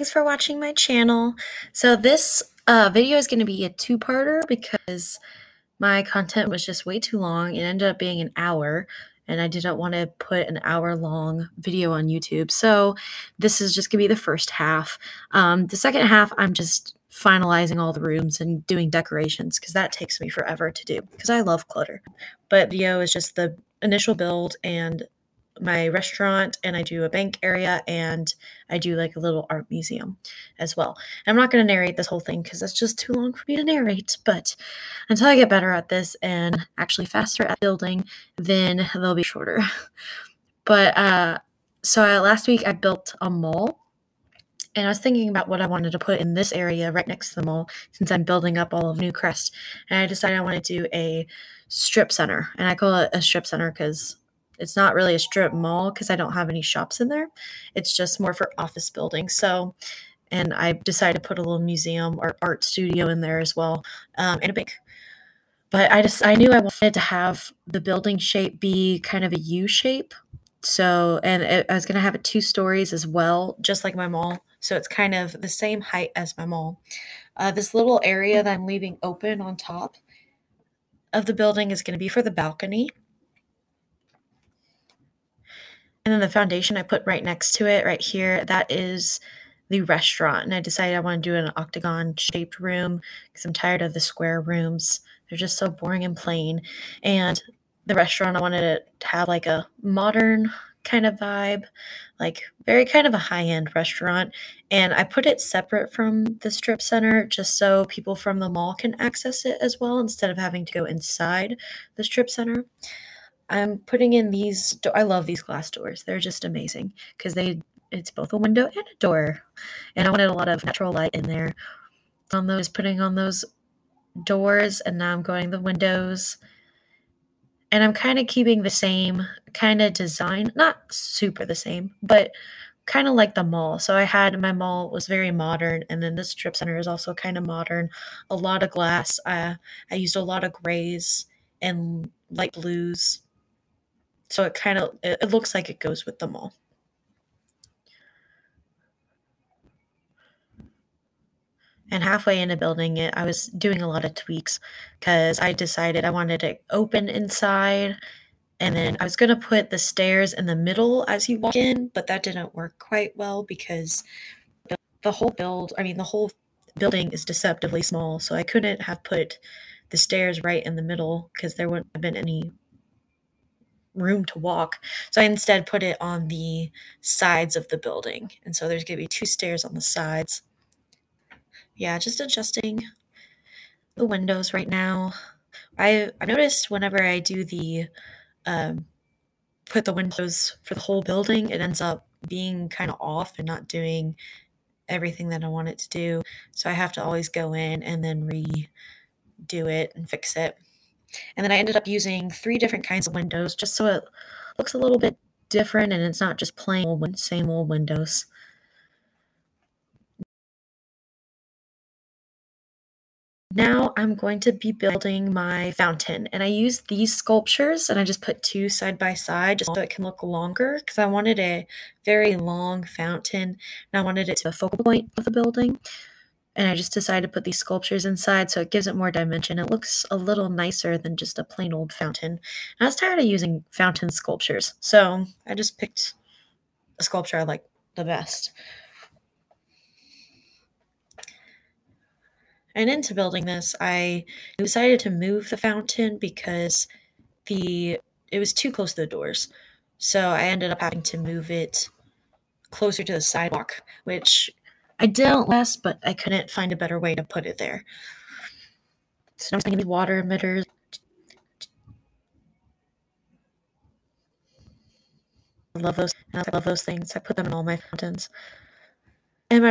thanks for watching my channel. So this video is going to be a two-parter because my content was just way too long. It ended up being an hour, and I didn't want to put an hour-long video on YouTube. So this is just going to be the first half. The second half, I'm just finalizing all the rooms and doing decorations because that takes me forever to do because I love clutter. But video is just the initial build and my restaurant, and I do a bank area, and I do like a little art museum as well. I'm not going to narrate this whole thing because that's just too long for me to narrate, but until I get better at this and actually faster at building, then they'll be shorter. But last week I built a mall, and I was thinking about what I wanted to put in this area right next to the mall since I'm building up all of Newcrest, and I decided I want to do a strip center, and I call it a strip center because it's not really a strip mall because I don't have any shops in there. It's just more for office buildings. So, and I decided to put a little museum or art studio in there as well, and a bank. But I knew I wanted to have the building shape be kind of a U shape. So, I was going to have it 2 stories as well, just like my mall. So it's kind of the same height as my mall. This little area that I'm leaving open on top of the building is going to be for the balcony. And then the foundation I put right next to it, right here, that is the restaurant. And I decided I want to do an octagon-shaped room because I'm tired of the square rooms. They're just so boring and plain. And the restaurant, I wanted it to have like a modern kind of vibe, like very kind of a high-end restaurant. And I put it separate from the strip center just so people from the mall can access it as well instead of having to go inside the strip center. I'm putting in these. I love these glass doors. They're just amazing because it's both a window and a door. And I wanted a lot of natural light in there. Putting on those doors, and now I'm going the windows. And I'm kind of keeping the same kind of design, not super the same, but kind of like the mall. So my mall was very modern, and then the strip center is also kind of modern. A lot of glass. I used a lot of grays and light blues. So it looks like it goes with the mall. And halfway into building it, I was doing a lot of tweaks because I decided I wanted it open inside. And then I was going to put the stairs in the middle as you walk in, but that didn't work quite well because the whole building is deceptively small. So I couldn't have put the stairs right in the middle because there wouldn't have been any room to walk. So I instead put it on the sides of the building. And so there's going to be 2 stairs on the sides. Yeah, just adjusting the windows right now. I noticed whenever I do the put the windows for the whole building, it ends up being kind of off and not doing everything that I want it to do. So I have to always go in and then redo it and fix it. And then I ended up using 3 different kinds of windows just so it looks a little bit different and it's not just plain same old windows. Now I'm going to be building my fountain, and I used these sculptures, and I just put 2 side by side just so it can look longer because I wanted a very long fountain, and I wanted it to be the focal point of the building. And I just decided to put these sculptures inside so it gives it more dimension. It looks a little nicer than just a plain old fountain. And I was tired of using fountain sculptures, so I just picked a sculpture I like the best. And into building this, I decided to move the fountain because it was too close to the doors. So I ended up having to move it closer to the sidewalk, which I didn't last, but I couldn't find a better way to put it there. So I'm thinking the water emitters. I love those things. I put them in all my fountains. In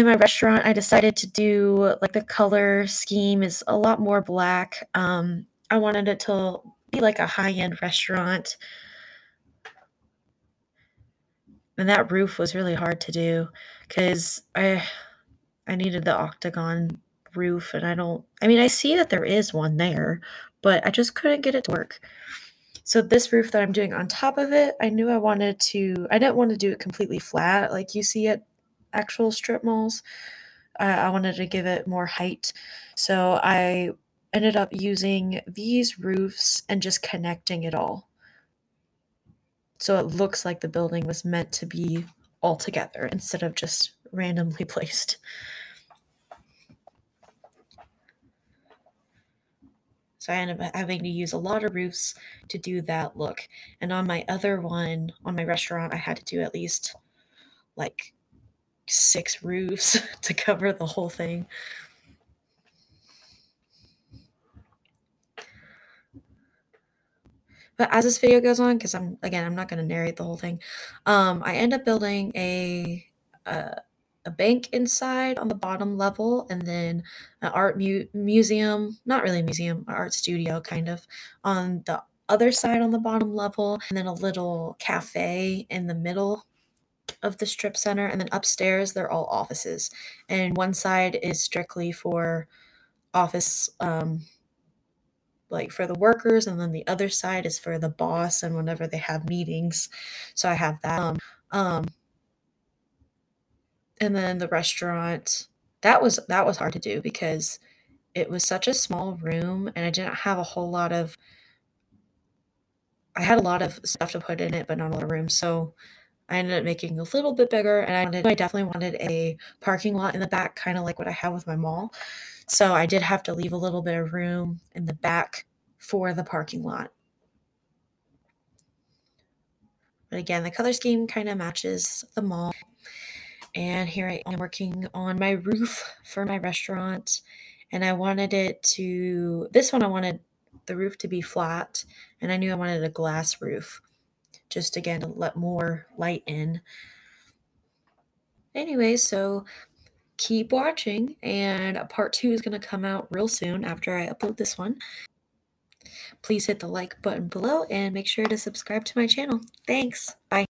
my restaurant, I decided to do like the color scheme is a lot more black. I wanted it to be like a high-end restaurant. And that roof was really hard to do because I needed the octagon roof, and I see that there is one there, but I just couldn't get it to work. So this roof that I'm doing on top of it, I didn't want to do it completely flat like you see it actual strip malls. I wanted to give it more height. So I ended up using these roofs and just connecting it all. So it looks like the building was meant to be all together instead of just randomly placed. So I ended up having to use a lot of roofs to do that look. And on my other one, on my restaurant, I had to do at least like 6 roofs to cover the whole thing. But as this video goes on, because I'm not going to narrate the whole thing, I end up building a bank inside on the bottom level, and then an art museum, not really a museum, an art studio kind of, on the other side on the bottom level, and then a little cafe in the middle of the strip center, and then upstairs they're all offices, and one side is strictly for office, like for the workers, and then the other side is for the boss and whenever they have meetings. So I have that. And then the restaurant, that was hard to do because it was such a small room and I didn't have a whole lot of I had a lot of stuff to put in it, but not a lot of room. So I ended up making it a little bit bigger, and I definitely wanted a parking lot in the back, kind of like what I have with my mall. So I did have to leave a little bit of room in the back for the parking lot. But again, the color scheme kind of matches the mall. And here I am working on my roof for my restaurant. And I wanted this one I wanted the roof to be flat, and I knew I wanted a glass roof, just again to let more light in. Anyway, so keep watching, and part 2 is going to come out real soon after I upload this one. Please hit the like button below and make sure to subscribe to my channel. Thanks. Bye.